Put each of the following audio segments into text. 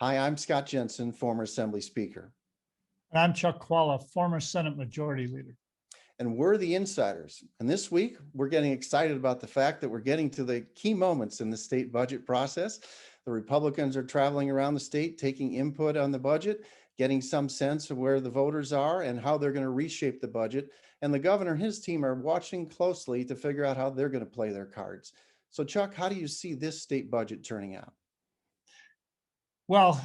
Hi, I'm Scott Jensen, former Assembly Speaker. And I'm Chuck Chvala, former Senate Majority Leader. And we're the Insiders. And this week, we're getting excited about the fact that we're getting to the key moments in the state budget process. The Republicans are traveling around the state, taking input on the budget, getting some sense of where the voters are and how they're going to reshape the budget. And the governor and his team are watching closely to figure out how they're going to play their cards. So, Chuck, how do you see this state budget turning out? Well,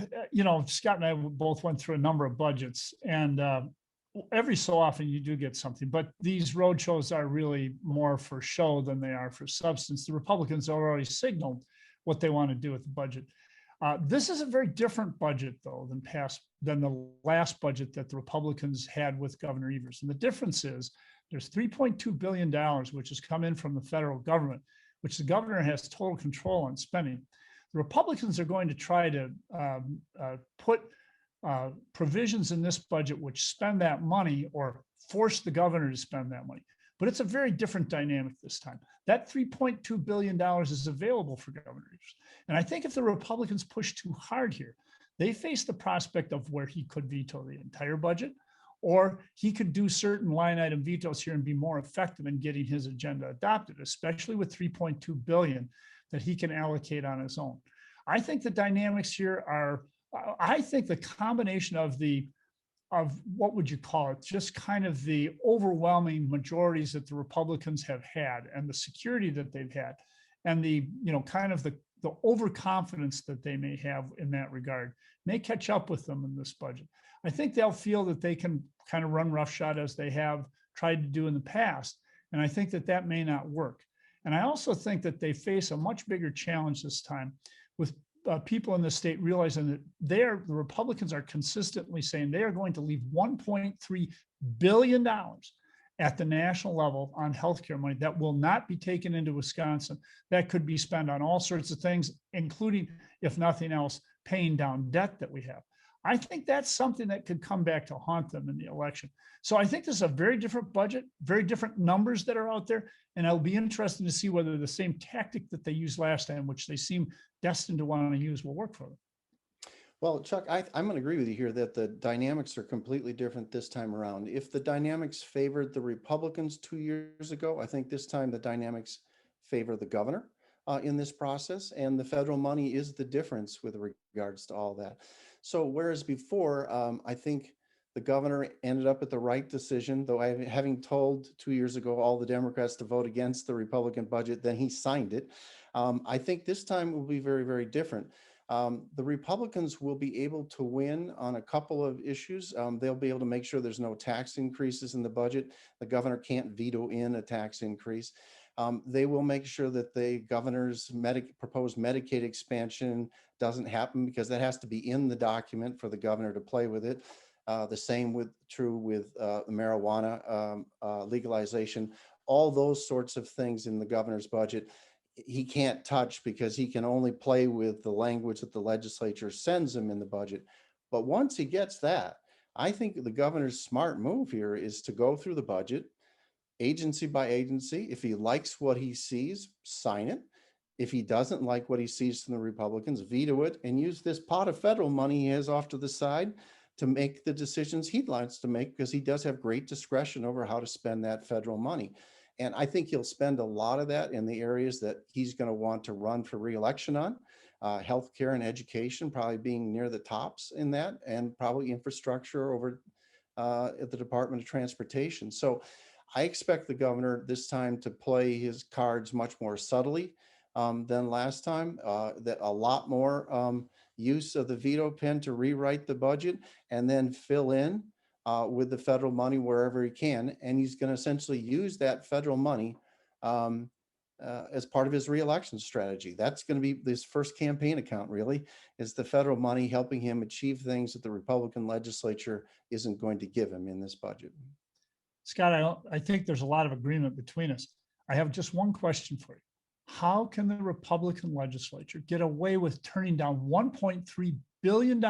Scott and I both went through a number of budgets, and every so often you do get something, but these road shows are really more for show than they are for substance. The Republicans have already signaled what they want to do with the budget. This is a very different budget, though, than the last budget that the Republicans had with Governor Evers. And the difference is there's $3.2 billion, which has come in from the federal government, which the governor has total control on spending. The Republicans are going to try to put provisions in this budget which spend that money or force the governor to spend that money. But it's a very different dynamic this time. That $3.2 billion is available for governors. And I think if the Republicans push too hard here, they face the prospect of where he could veto the entire budget, or he could do certain line item vetoes here and be more effective in getting his agenda adopted, especially with $3.2 billion that he can allocate on his own. I think the dynamics here are, I think the combination of what would you call it, just kind of the overwhelming majorities that the Republicans have had and the security that they've had and the, kind of the overconfidence that they may have in that regard may catch up with them in this budget. I think they'll feel that they can kind of run roughshod as they have tried to do in the past. And I think that may not work. And I also think that they face a much bigger challenge this time with people in the state realizing that the Republicans are consistently saying they are going to leave $1.3 billion at the national level on healthcare money that will not be taken into Wisconsin. That could be spent on all sorts of things, including, if nothing else, paying down debt that we have. I think that's something that could come back to haunt them in the election. So I think this is a very different budget, very different numbers that are out there. And it'll be interesting to see whether the same tactic that they used last time, which they seem destined to want to use, will work for them. Well, Chuck, I'm going to agree with you here that the dynamics are completely different this time around. If the dynamics favored the Republicans 2 years ago, I think this time the dynamics favor the governor in this process, and the federal money is the difference with regards to all that. So whereas before, I think the governor ended up at the right decision, though having told 2 years ago all the Democrats to vote against the Republican budget, then he signed it. I think this time will be very, very different. The Republicans will be able to win on a couple of issues. They'll be able to make sure there's no tax increases in the budget. The governor can't veto in a tax increase. They will make sure that the governor's proposed Medicaid expansion doesn't happen because that has to be in the document for the governor to play with it. The same true with marijuana legalization. All those sorts of things in the governor's budget he can't touch because he can only play with the language that the legislature sends him in the budget. But once he gets that, I think the governor's smart move here is to go through the budget agency by agency. If he likes what he sees, sign it. If he doesn't like what he sees from the Republicans, veto it and use this pot of federal money he has off to the side to make the decisions he likes to make, because he does have great discretion over how to spend that federal money. And I think he'll spend a lot of that in the areas that he's going to want to run for reelection on, healthcare and education probably being near the tops in that, and probably infrastructure over at the Department of Transportation. So I expect the governor this time to play his cards much more subtly than last time, that a lot more use of the veto pen to rewrite the budget and then fill in with the federal money wherever he can. And he's going to essentially use that federal money as part of his reelection strategy. That's going to be his first campaign account, really, is the federal money helping him achieve things that the Republican legislature isn't going to give him in this budget. Scott, I think there's a lot of agreement between us. I have just one question for you. How can the Republican legislature get away with turning down $1.3 billion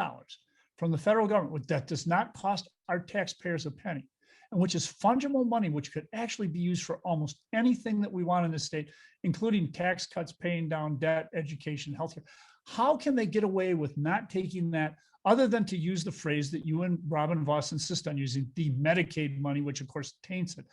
from the federal government that does not cost our taxpayers a penny? and which is fungible money, which could actually be used for almost anything that we want in this state, including tax cuts, paying down debt, education, healthcare. How can they get away with not taking that, other than to use the phrase that you and Robin Voss insist on using, the Medicaid money, which of course taints it,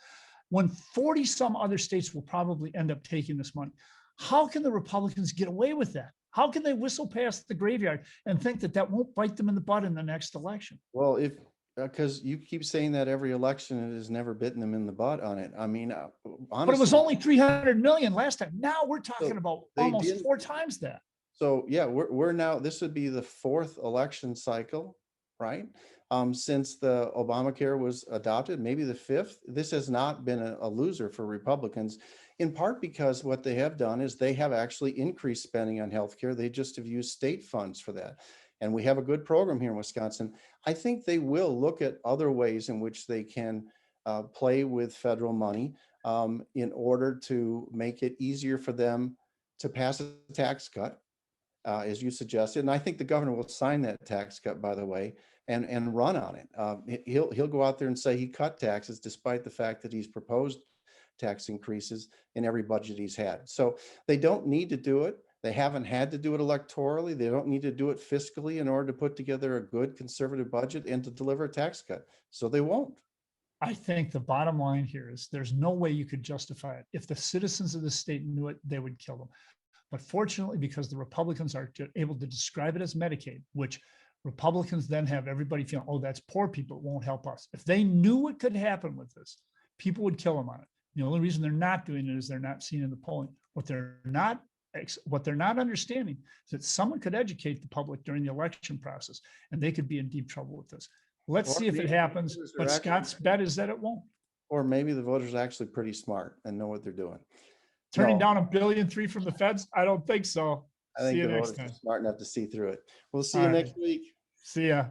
when 40 some other states will probably end up taking this money? How can the Republicans get away with that? How can they whistle past the graveyard and think that that won't bite them in the butt in the next election? Well, if, because you keep saying that every election, it has never bitten them in the butt on it. I mean, But it was honestly, only 300 million last time. Now we're talking so about they almost didn't. 4 times that. So yeah, we're now, this would be the 4th election cycle, right? Since the Obamacare was adopted, maybe the 5th. This has not been a loser for Republicans, in part because what they have done is they have actually increased spending on healthcare. They just have used state funds for that. And we have a good program here in Wisconsin. I think they will look at other ways in which they can play with federal money in order to make it easier for them to pass a tax cut, as you suggested. And I think the governor will sign that tax cut, by the way, and run on it. He'll go out there and say he cut taxes, despite the fact that he's proposed tax increases in every budget he's had. So they don't need to do it. They haven't had to do it electorally. They don't need to do it fiscally in order to put together a good conservative budget and to deliver a tax cut. So they won't. I think the bottom line here is there's no way you could justify it. If the citizens of the state knew it, they would kill them. But fortunately, because the Republicans are able to describe it as Medicaid, which Republicans then have everybody feeling, oh, that's poor people, it won't help us. If they knew what could happen with this, people would kill them on it. The only reason they're not doing it is they're not seeing in the polling. What they're not understanding is that someone could educate the public during the election process, and they could be in deep trouble with this. Let's see if it happens, but Scott's bet is that it won't. Or maybe the voters are actually pretty smart and know what they're doing. Turning down $1.3 billion from the feds? I don't think so. I think the voters are smart enough to see through it. We'll see you next week. See ya.